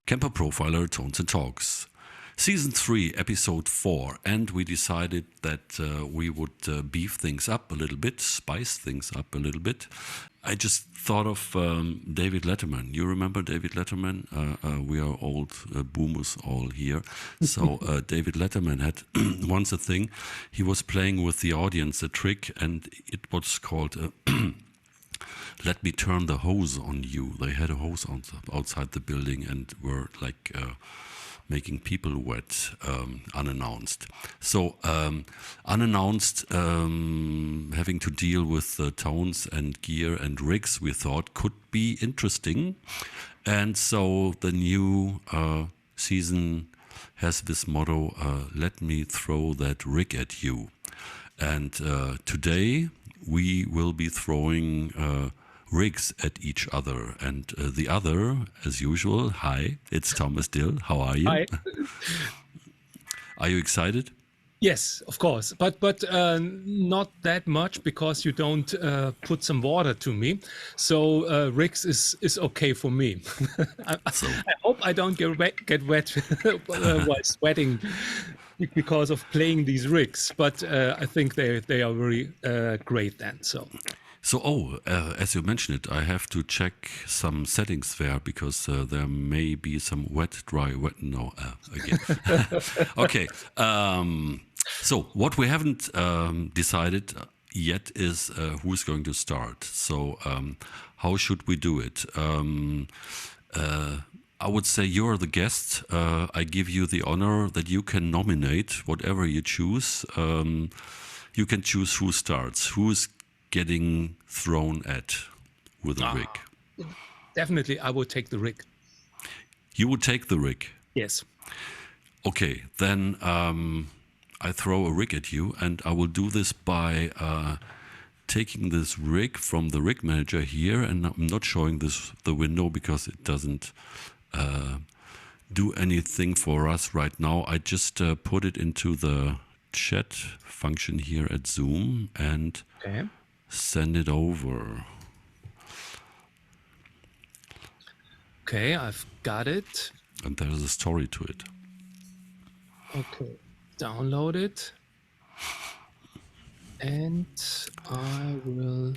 Kemper Profiler Tones and Talks. Season 3, Episode 4, and we decided that we would beef things up a little bit, spice things up a little bit. I just thought of David Letterman. You remember David Letterman? We are old boomers all here. So David Letterman had once a thing. He was playing with the audience a trick, and it was called Let Me Turn the Hose on You. They had a hose outside the building and were like making people wet unannounced. So unannounced, having to deal with tones and gear and rigs, we thought could be interesting. And so the new season has this motto, let me throw that rig at you. And today we will be throwing rigs at each other, and the other, as usual, hi, it's Thomas Dill. How are you? Hi. Are you excited? Yes, of course, but not that much, because you don't put some water to me. So rigs is okay for me. I hope I don't get wet while sweating because of playing these rigs. But I think they are very great then. So, as you mentioned it, I have to check some settings there, because there may be some wet, dry, wet, no, again. Okay, so what we haven't decided yet is who's going to start. So how should we do it? I would say you're the guest. I give you the honor that you can nominate whatever you choose. You can choose who starts, who's getting thrown at with a rig. Definitely, I would take the rig. You would take the rig? Yes. Okay, then I throw a rig at you, and I will do this by taking this rig from the rig manager here, and I'm not showing the window because it doesn't do anything for us right now. I just put it into the chat function here at Zoom and send it over. Okay, I've got it. And there's a story to it. Okay, download it. And I will...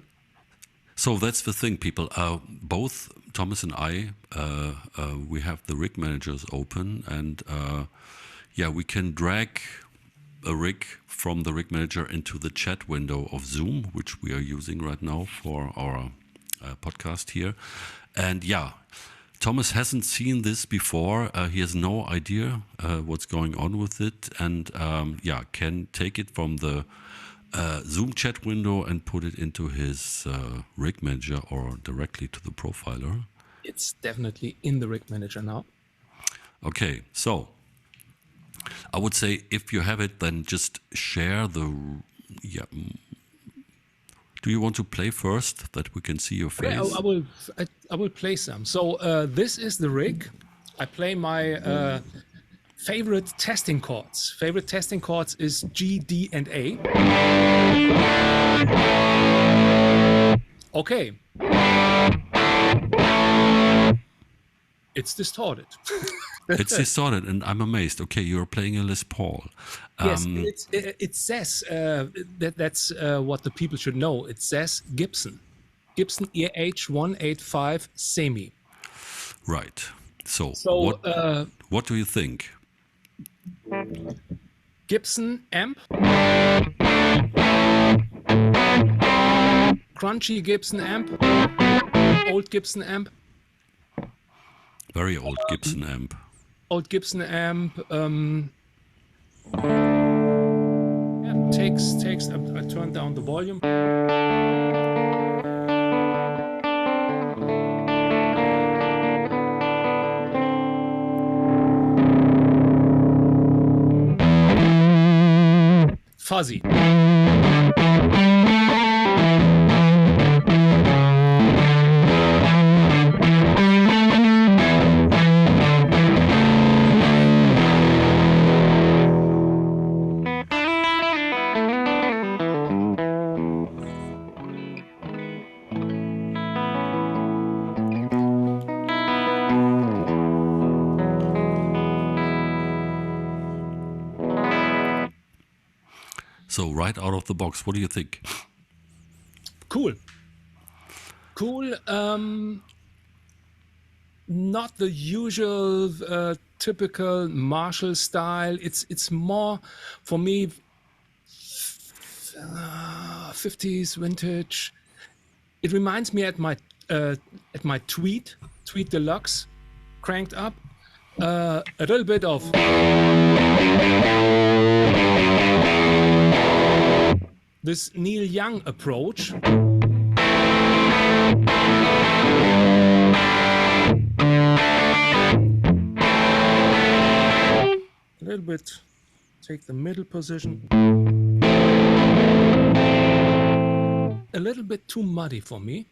So that's the thing, people. Both Thomas and I, we have the rig managers open, and yeah, we can drag a rig from the rig manager into the chat window of Zoom, which we are using right now for our podcast here. And yeah, Thomas hasn't seen this before. He has no idea what's going on with it, and yeah, can take it from the Zoom chat window and put it into his rig manager or directly to the profiler. It's definitely in the rig manager now. Okay, so I would say if you have it, then just share the... Yeah. Do you want to play first, that we can see your face? I will play some. So this is the rig. I play my favorite testing chords. Favorite testing chords is G, D, and A. Okay. It's distorted. It's distorted, and I'm amazed. Okay, you're playing a Les Paul. Yes, it says that's what the people should know. It says Gibson EH185 semi. Right. So what do you think? Gibson amp, crunchy Gibson amp, old Gibson amp. Very old Gibson amp. Old Gibson amp. Yeah, takes. I turn down the volume. Fuzzy. So right out of the box, what do you think? Cool. Not the usual typical Marshall style. It's more for me 50s vintage. It reminds me at my Tweet Deluxe, cranked up. A little bit of this Neil Young approach. A little bit, take the middle position. A little bit too muddy for me.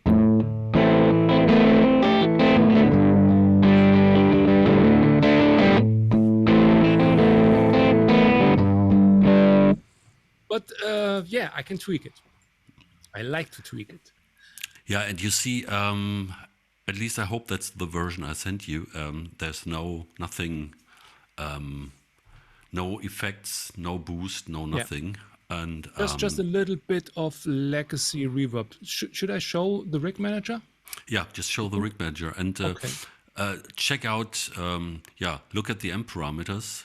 But yeah, I can tweak it. I like to tweak it. Yeah, and you see, at least I hope that's the version I sent you. There's nothing, no effects, no boost, no nothing. Yeah. And just a little bit of legacy reverb. Should I show the rig manager? Yeah, just show the rig manager and okay. Check out. Look at the amp parameters.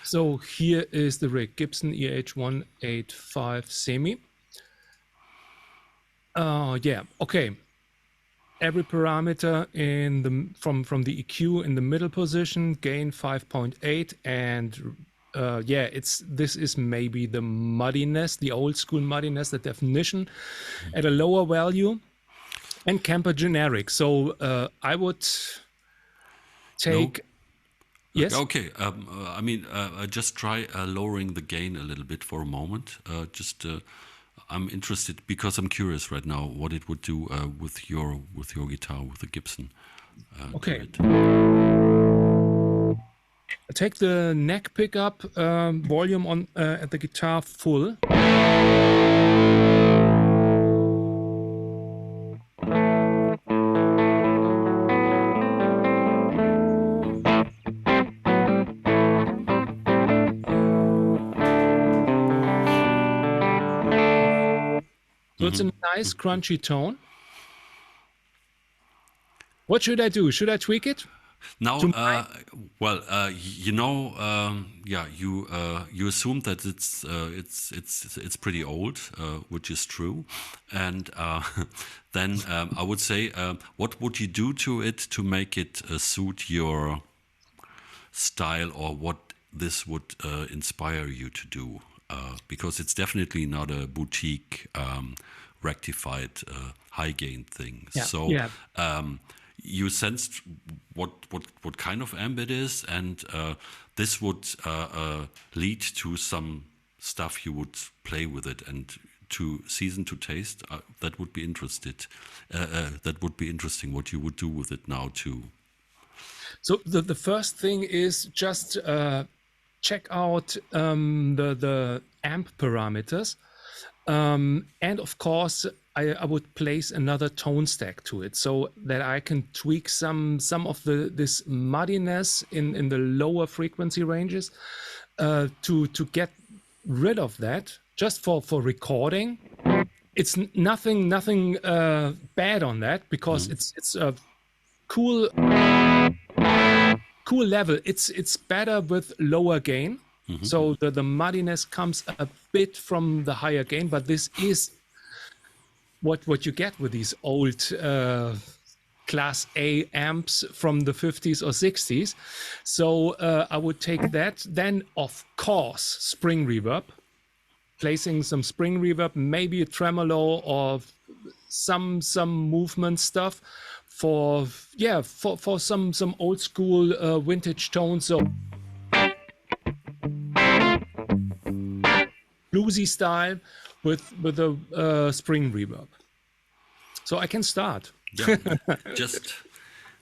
So here is the rig, Gibson EH185 semi. Yeah, okay. Every parameter in from the EQ in the middle position, gain 5.8, and this is maybe the muddiness, the old school muddiness, the definition at a lower value, and Kemper generic. So I would take. No. Yes. Okay. I mean, just try lowering the gain a little bit for a moment. I'm interested because I'm curious right now what it would do with your guitar, with the Gibson. Okay. Take the neck pickup volume on at the guitar full. So it's a nice crunchy tone. What should I do? Should I tweak it? Now, you assume that it's pretty old, which is true, and then I would say, what would you do to it to make it suit your style, or what this would inspire you to do? Because it's definitely not a boutique rectified high gain thing. Yeah. So. Yeah. You sensed what kind of amp it is, and this would lead to some stuff you would play with it and to season to taste. That would be interested. That would be interesting. What you would do with it now too. So the first thing is just check out the amp parameters, and of course. I would place another tone stack to it so that I can tweak some of this muddiness in the lower frequency ranges to get rid of that just for recording. It's nothing bad on that because it's a cool level. It's better with lower gain. So the muddiness comes a bit from the higher gain, but this is what you get with these old Class A amps from the 50s or 60s. So I would take that. Then, of course, spring reverb. Placing some spring reverb, maybe a tremolo or some movement stuff for some old school vintage tones. So bluesy style with a spring reverb. So I can start. Yeah, just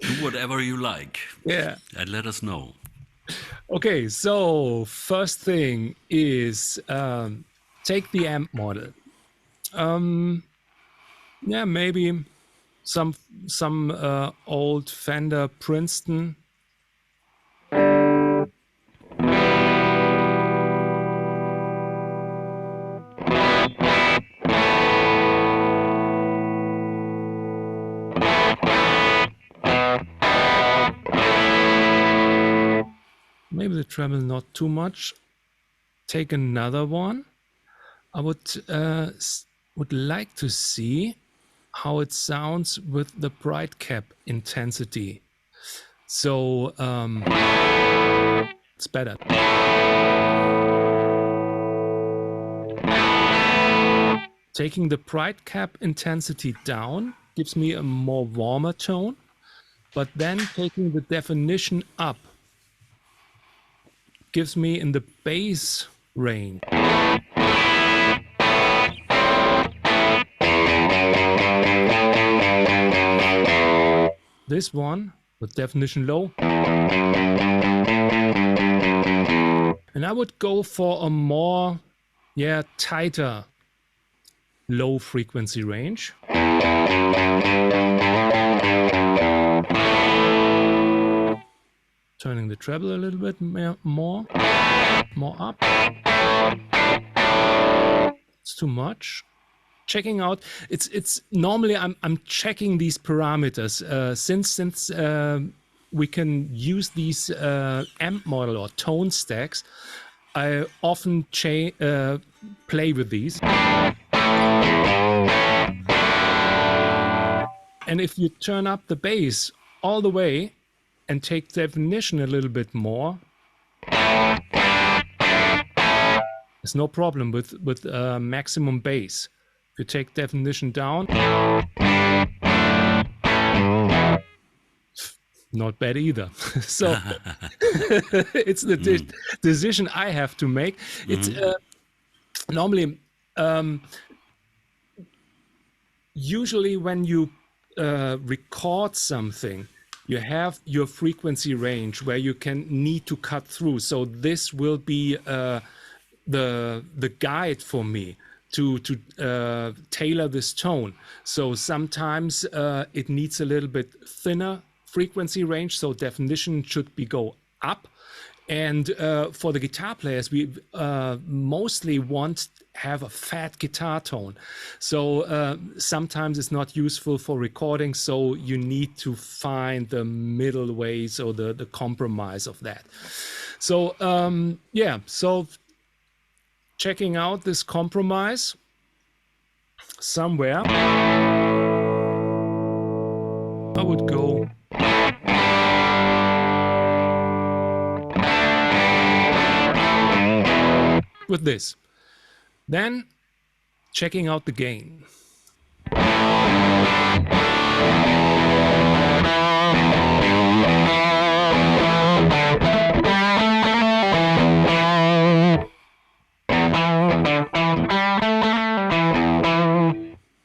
do whatever you like. Yeah. And let us know. Okay, so first thing is take the amp model. Maybe some old Fender Princeton. maybe the treble not too much. Take another one. I would like to see how it sounds with the bright cap intensity. So it's better. Taking the bright cap intensity down gives me a more warmer tone, but then taking the definition up gives me in the bass range. This one with definition low. And I would go for a more, tighter low frequency range. Turning the treble a little bit more up. It's too much. Checking out, it's normally I'm checking these parameters since we can use these amp model or tone stacks. I often play with these. And if you turn up the bass all the way and take definition a little bit more, there's no problem with maximum bass. If you take definition down, not bad either. So it's the decision I have to make. It's normally usually when you record something, you have your frequency range where you need to cut through. So this will be the guide for me to tailor this tone. So sometimes it needs a little bit thinner frequency range, so definition should go up. And for the guitar players, we mostly have a fat guitar tone. So sometimes it's not useful for recording, so you need to find the middle ways or the compromise of that. So so checking out this compromise somewhere, I would go with this. Then checking out the gain.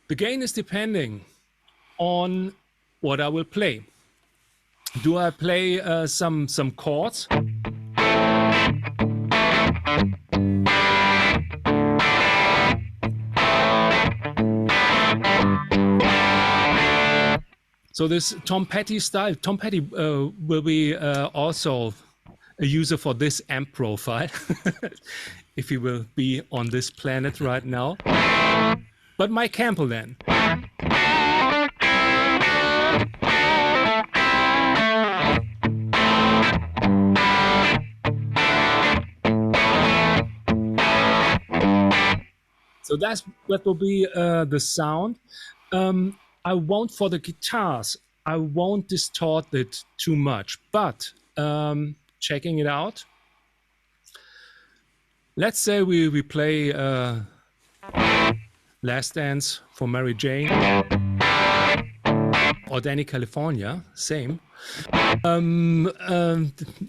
The gain is depending on what I will play. Do I play some chords? So this Tom Petty style, Tom Petty will be also a user for this amp profile, if he will be on this planet right now. But Mike Campbell then. So that will be the sound. I won't, for the guitars, I won't distort it too much, but checking it out. Let's say we play Last Dance for Mary Jane or Danny California, same,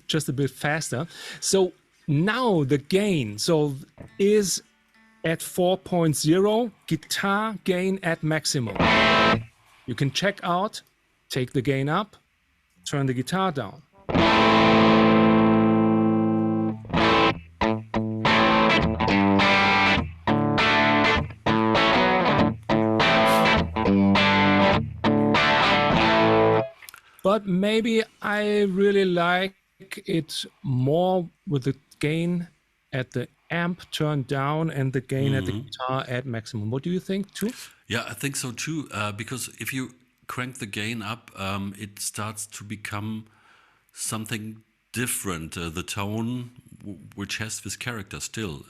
just a bit faster. So now the gain is at 4.0, guitar gain at maximum. You can check out, take the gain up, turn the guitar down. But maybe I really like it more with the gain at the amp turned down and the gain at the guitar at maximum. What do you think too? Yeah, I think so too, because if you crank the gain up, it starts to become something different. The tone, which has this character still,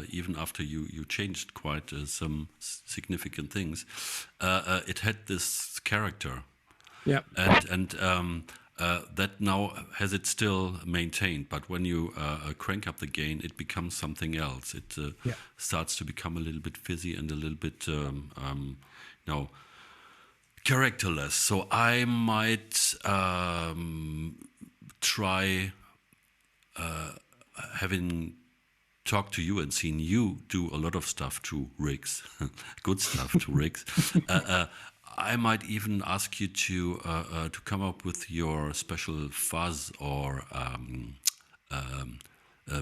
even after you changed quite some significant things, it had this character. Yeah. And that now has it still maintained. But when you crank up the gain, it becomes something else. It starts to become a little bit fizzy and a little bit, characterless. So I might try having talked to you and seen you do a lot of stuff to rigs, good stuff to rigs. I might even ask you to come up with your special fuzz or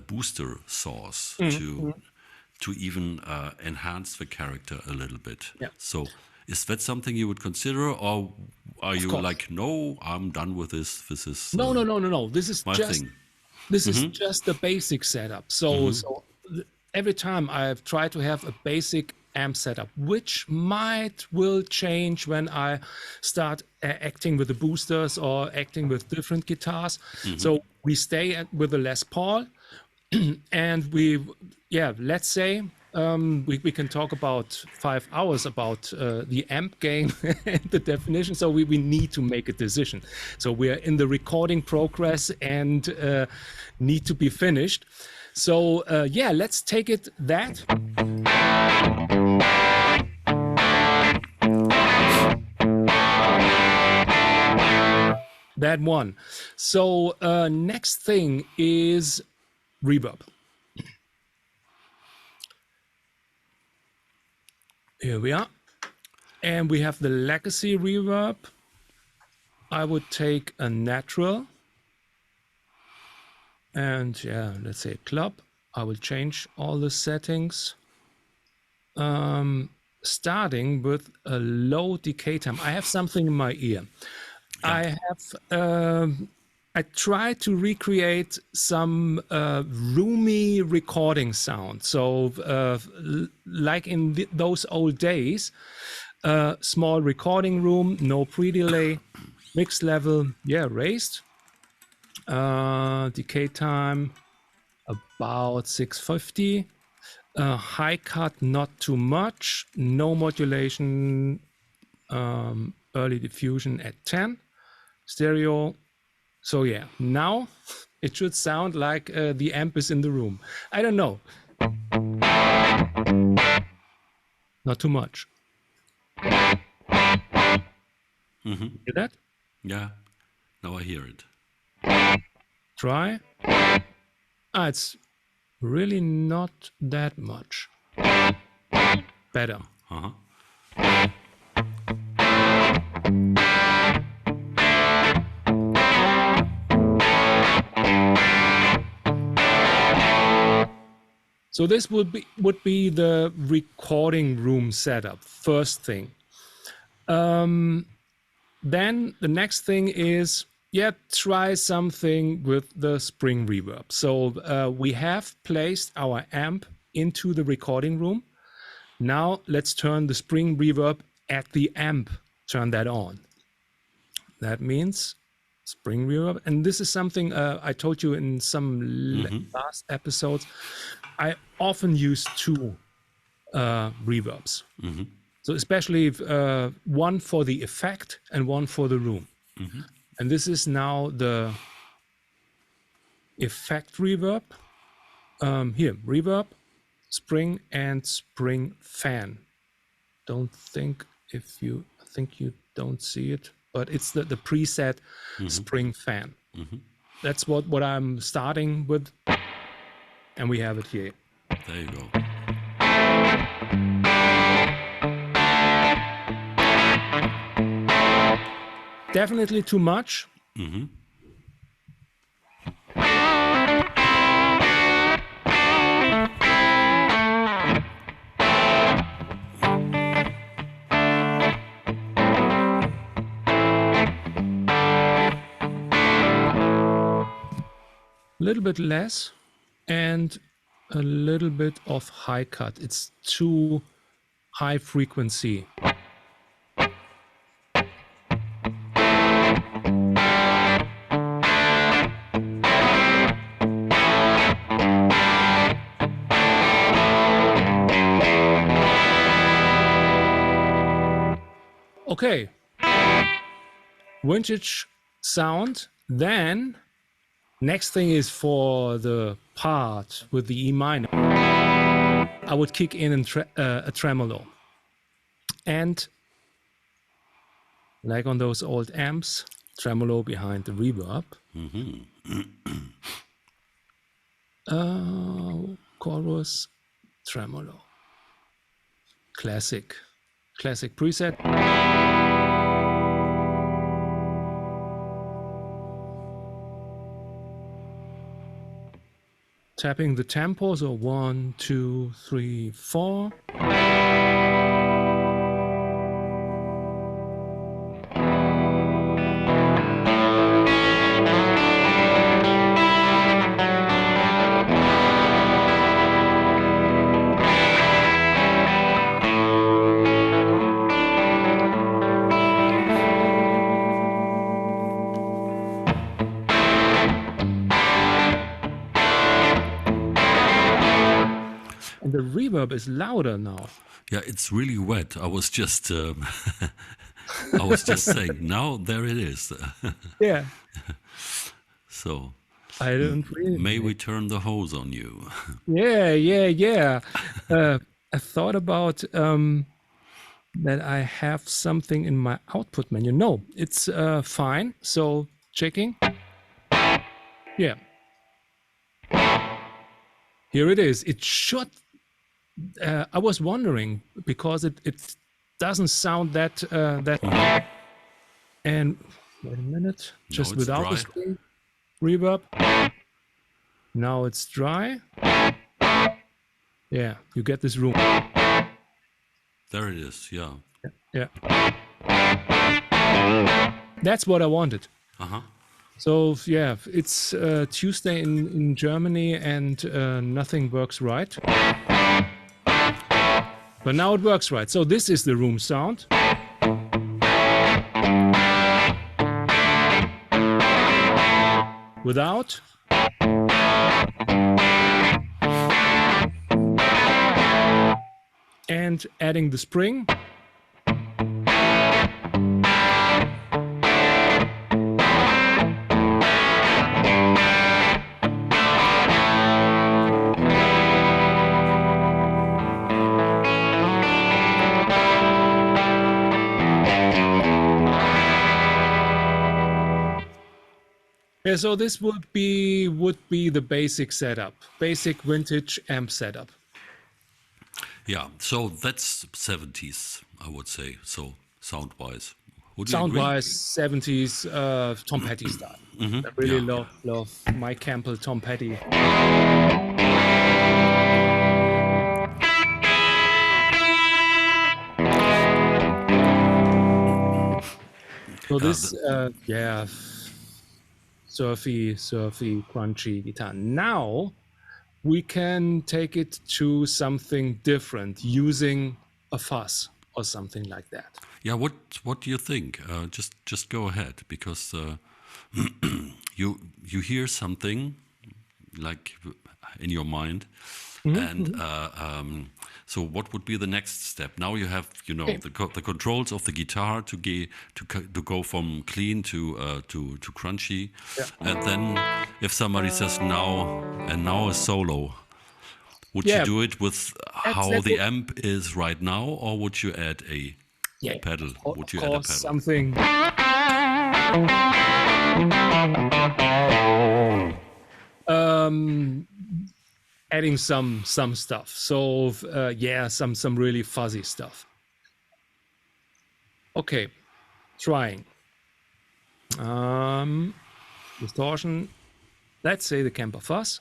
booster sauce to even enhance the character a little bit. Yeah. So is that something you would consider, or are you like, no, I'm done with this? This is no. This is my just thing. this is just the basic setup. So every time I've tried to have a basic amp setup, which will change when I start acting with the boosters or acting with different guitars. So we stay with the Les Paul, and let's say we can talk about 5 hours about the amp gain and the definition. So we need to make a decision. So we are in the recording progress and need to be finished. So let's take it that. That one. So next thing is reverb. Here we are. And we have the legacy reverb. I would take a natural. And let's say club. I will change all the settings. Starting with a low decay time. I have something in my ear. I try to recreate some roomy recording sound. So like in those old days, small recording room, no pre-delay, mix level, raised. Decay time, about 650. High cut, not too much. No modulation, early diffusion at 10. Stereo. So now it should sound like the amp is in the room. I don't know. Not too much. Hear that? Yeah, now I hear it. Try. It's really not that much. Better. So this would be the recording room setup, first thing. Then the next thing is, try something with the spring reverb. So we have placed our amp into the recording room. Now let's turn the spring reverb at the amp, turn that on. That means spring reverb. And this is something I told you in some last episodes. I often use 2 reverbs. So especially one for the effect and one for the room. And this is now the effect reverb. Here, reverb, spring, and spring fan. I think you don't see it, but it's the preset spring fan. That's what I'm starting with. And we have it here. There you go. Definitely too much. A little bit less. And a little bit of high cut. It's too high frequency. Okay. Vintage sound. Then next thing is for the part with the E minor. I would kick in a tremolo. And like on those old amps, tremolo behind the reverb. Chorus, tremolo. Classic preset. Tapping the tempo, so 1, 2, 3, 4. And the reverb is louder now. Yeah, it's really wet. I was just saying, now there it is. Yeah. So I don't really. may we turn the hose on you? Yeah. I thought about that I have something in my output menu. No, it's fine. So checking. Yeah. Here it is. It should. I was wondering because it doesn't sound that. And wait a minute, just without dry. the screen reverb. Now it's dry. Yeah, you get this room. There it is. Yeah. Yeah. That's what I wanted. So yeah, it's Tuesday in Germany and nothing works right. But now it works right. So this is the room sound. Without. And adding the spring. Yeah, so this would be the basic setup, basic vintage amp setup. Yeah, so that's 70s, I would say. So sound-wise, would you Sound-wise, 70s Tom Petty style. I really love Mike Campbell, Tom Petty. So this, surfy, crunchy guitar. Now we can take it to something different using a fuzz or something like that. Yeah, what do you think? Just go ahead, because you hear something like in your mind, and so what would be the next step? Now you have the controls of the guitar to go from clean to crunchy, and then if somebody says now a solo, would you do it with how the amp is right now, or would you add a pedal? Would you add a pedal? Something. Adding some stuff. So some really fuzzy stuff. Okay, trying. Distortion. Let's say the Kemper fuzz.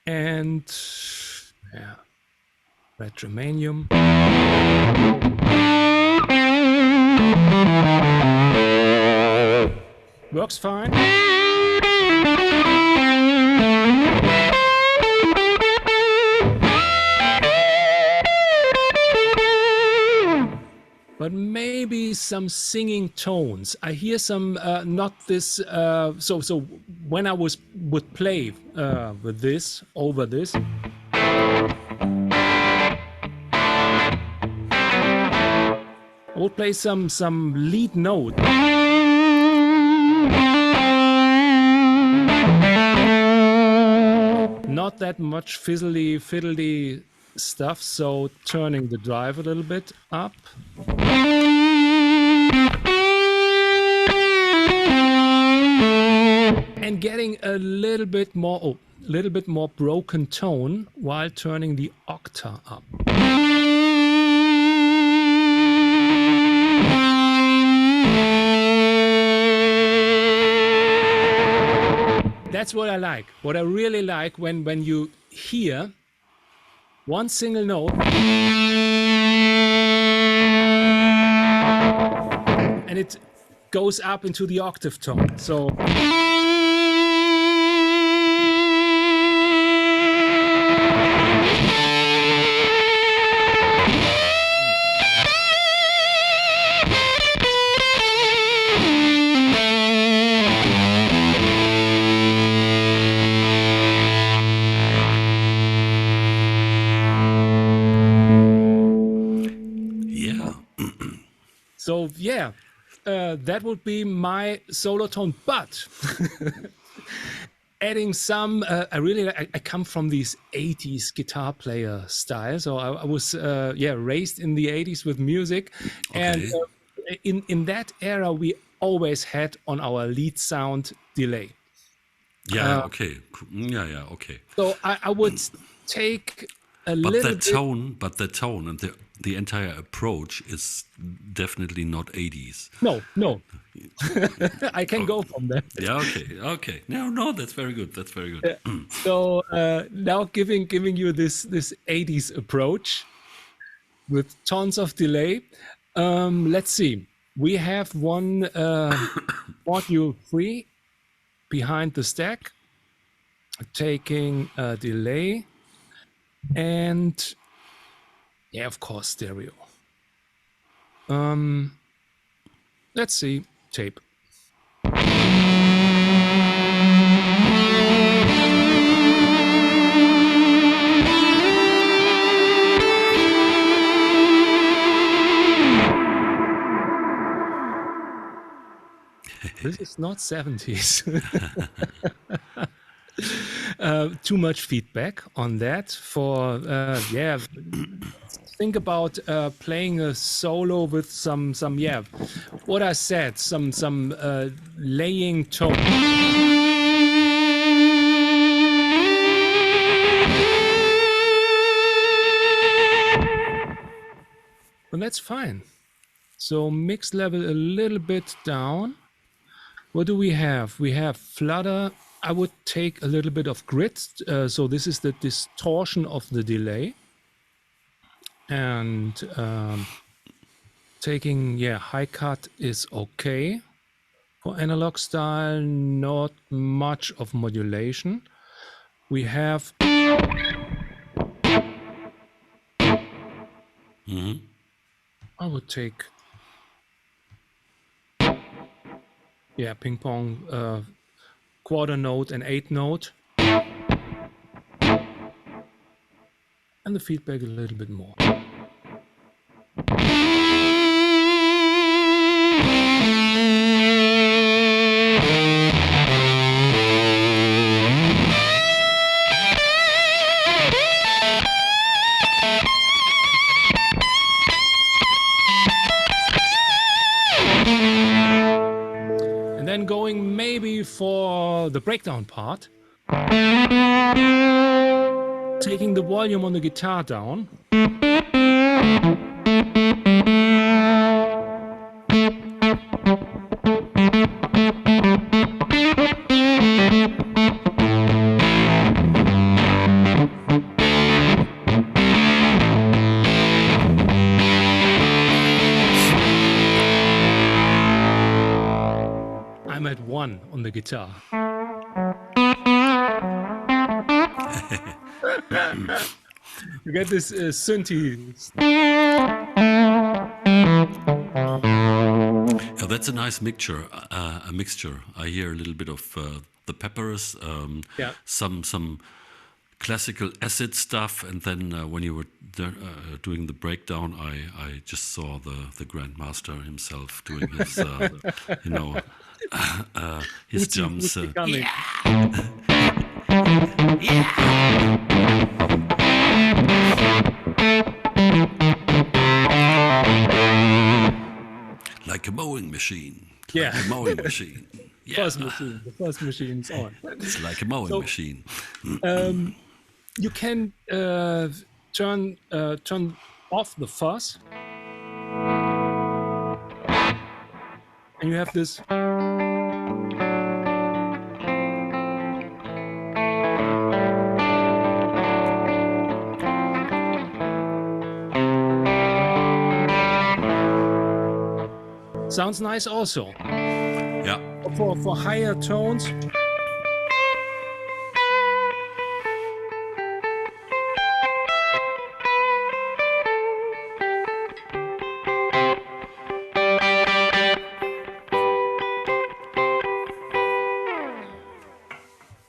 And Retromanium. Works fine. But maybe some singing tones. I hear some, not this. So when I would play with this over this, I would play some lead note. Not that much fiddly stuff, so turning the drive a little bit up. And getting a little bit more broken tone while turning the octave up. That's what I like. What I really like when you hear one single note and it goes up into the octave tone. So So yeah, that would be my solo tone. But adding some, I come from these 80s guitar player style. So I was raised in the 80s with music, and in that era we always had on our lead sound delay. Yeah. Okay. Yeah. Okay. So I would take a little bit. But the tone and the entire approach is definitely not 80s. No. I can go from there. Yeah, okay. No, that's very good. That's very good. So now giving you this 80s approach with tons of delay. Let's see. We have one module 3 behind the stack, taking a delay, and yeah, of course, stereo. Let's see, tape. This is not 70s. Too much feedback on that for think about playing a solo with some what I said, some laying tone. And that's fine. So mix level a little bit down. What do we have? We have flutter. I would take a little bit of grit. So this is the distortion of the delay. And taking, high cut is okay. For analog style, not much of modulation. We have... I would take... ping pong, quarter note and 8 note. And the feedback a little bit more. And then going maybe for the breakdown part. Taking the volume on the guitar down. I'm at 1 on the guitar. You get this synthy. Yeah, that's a nice mixture. A mixture. I hear a little bit of the peppers, some classical acid stuff, and then when you were doing the breakdown, I just saw the grandmaster himself doing his, you know, his jumps. Like a mowing machine. Yeah. Like a mowing machine. Yeah. The first machine's on. It's like a mowing machine. You can turn off the fuzz, and you have this. Sounds nice also. Yeah. For higher tones.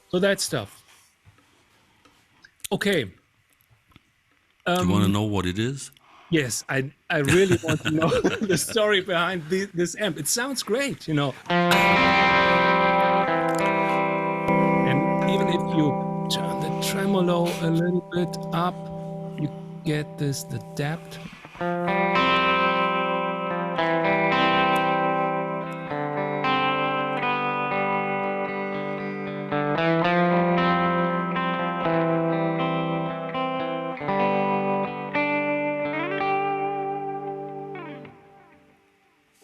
So that stuff. Okay. Do you want to know what it is? Yes, I really want to know the story behind this amp. It sounds great, you know. And even if you turn the tremolo a little bit up, you get the depth.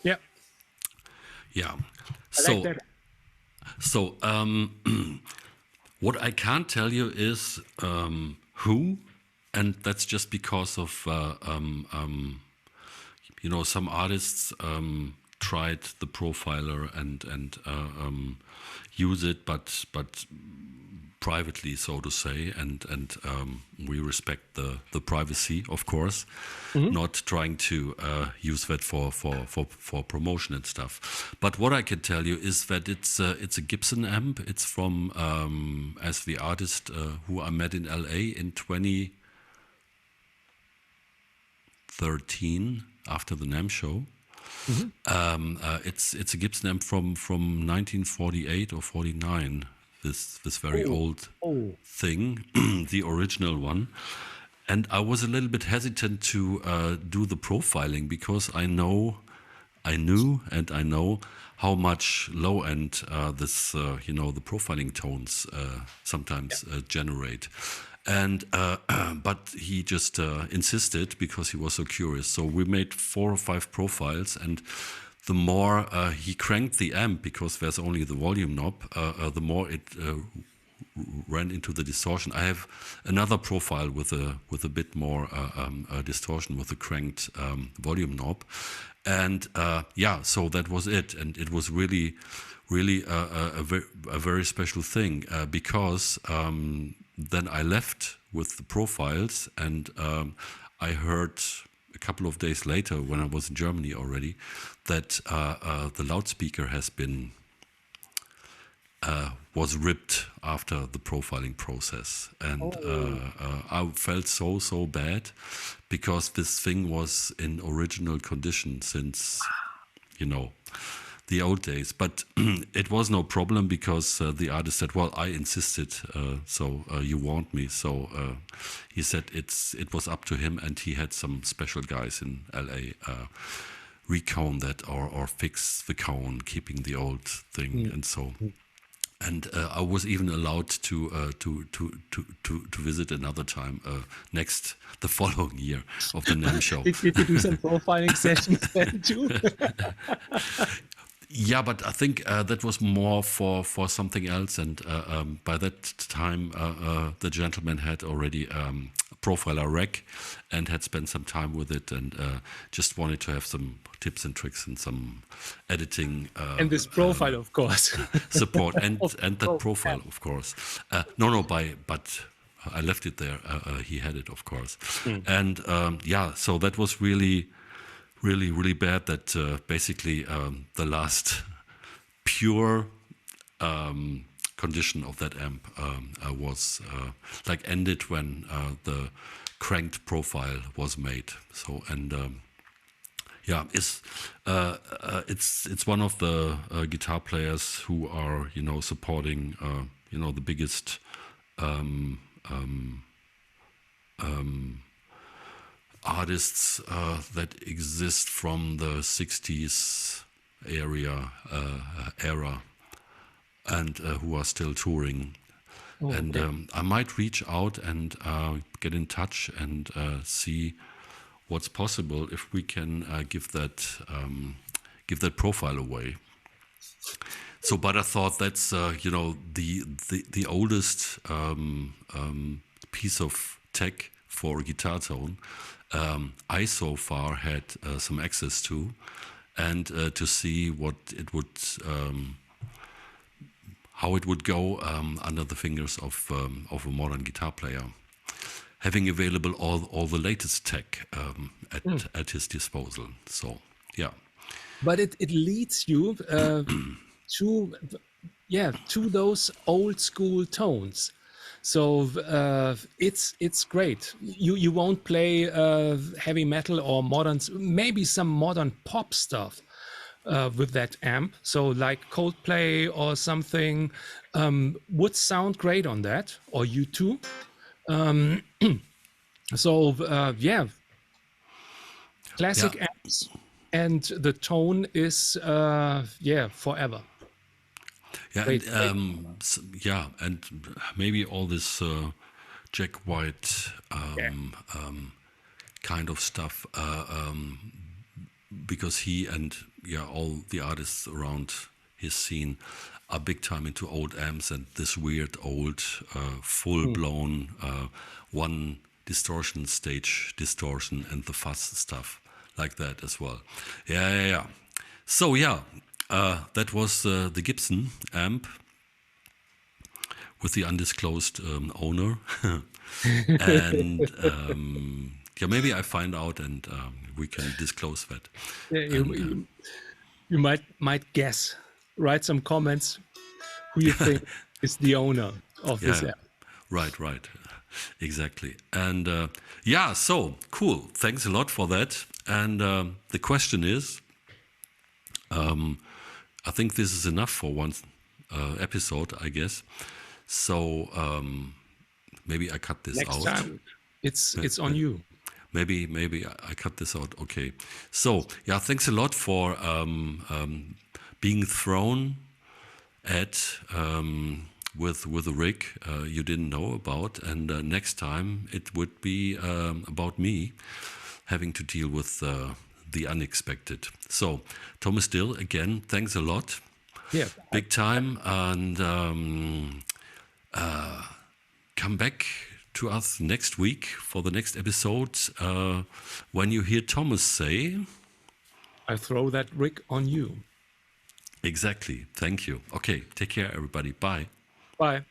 Yeah. Yeah. I like that. So, what I can't tell you is who, and that's just because of you know, some artists tried the profiler and use it, but privately, so to say, and we respect the privacy, of course, not trying to use that for promotion and stuff. But what I can tell you is that it's a Gibson amp. It's from as the artist who I met in LA in 2013 after the NAMM show. It's a Gibson amp from 1948 or 49. This very old thing, the original one. And I was a little bit hesitant to do the profiling because I knew how much low end this, you know, the profiling tones sometimes generate. And but he just insisted because he was so curious. So we made 4 or 5 profiles, and the more he cranked the amp, because there's only the volume knob, the more it ran into the distortion. I have another profile with a bit more distortion with a cranked volume knob, and yeah, so that was it, and it was really a very special thing because then I left with the profiles, and I heard a couple of days later, when I was in Germany already, that the loudspeaker has been was ripped after the profiling process, and I felt so bad because this thing was in original condition since, you know, the old days. But it was no problem because the artist said, well, I insisted, so you warned me. So he said it was up to him, and he had some special guys in LA recone that or fix the cone, keeping the old thing, and so. And I was even allowed to visit another time the following year of the NAMM show. Did you do some profiling sessions then too? Yeah, but I think that was more for something else. And by that time, the gentleman had already a profiler rack and had spent some time with it, and just wanted to have some tips and tricks and some editing. And this profile, of course. Support and that profile, of course. But I left it there. He had it, of course. And yeah, so that was really bad that basically the last pure condition of that amp was like ended when the cranked profile was made. So and yeah, it's one of the guitar players who are supporting the biggest artists that exist from the 60s era and who are still touring. Oh, And okay. I might reach out and get in touch and see what's possible if we can give that profile away. So, but I thought that's the oldest piece of tech for a guitar tone I so far had some access to, and to see what it would how it would go under the fingers of a modern guitar player, having available all the latest tech at his disposal. So yeah, But it leads you to to those old school tones. So it's great. You won't play heavy metal or modern, maybe some modern pop stuff with that amp. So like Coldplay or something would sound great on that, or U2. So yeah, yeah, classic amps, and the tone is forever. yeah, and Great, great. yeah, and maybe all this Jack White Yeah. kind of stuff. Because he and all the artists around his scene are big time into old amps and this weird old full blown one distortion stage distortion and the fuzz stuff like that as well. Yeah. So that was the Gibson amp with the undisclosed owner. And maybe I find out and we can disclose that. Yeah, And you might guess. Write some comments who you think is the owner of this yeah, app. right, exactly. And so cool. Thanks a lot for that. And the question is, I think this is enough for one episode, I guess. So maybe I cut this Next out. time, it's on you. Maybe I cut this out. Okay. So thanks a lot for being thrown at with a rig you didn't know about, and next time it would be about me having to deal with the unexpected. So Thomas Dill, again, thanks a lot. Yeah. Big time, and come back to us next week for the next episode when you hear Thomas say, I throw that rig on you. exactly. Thank you. Okay, take care, everybody. Bye. Bye.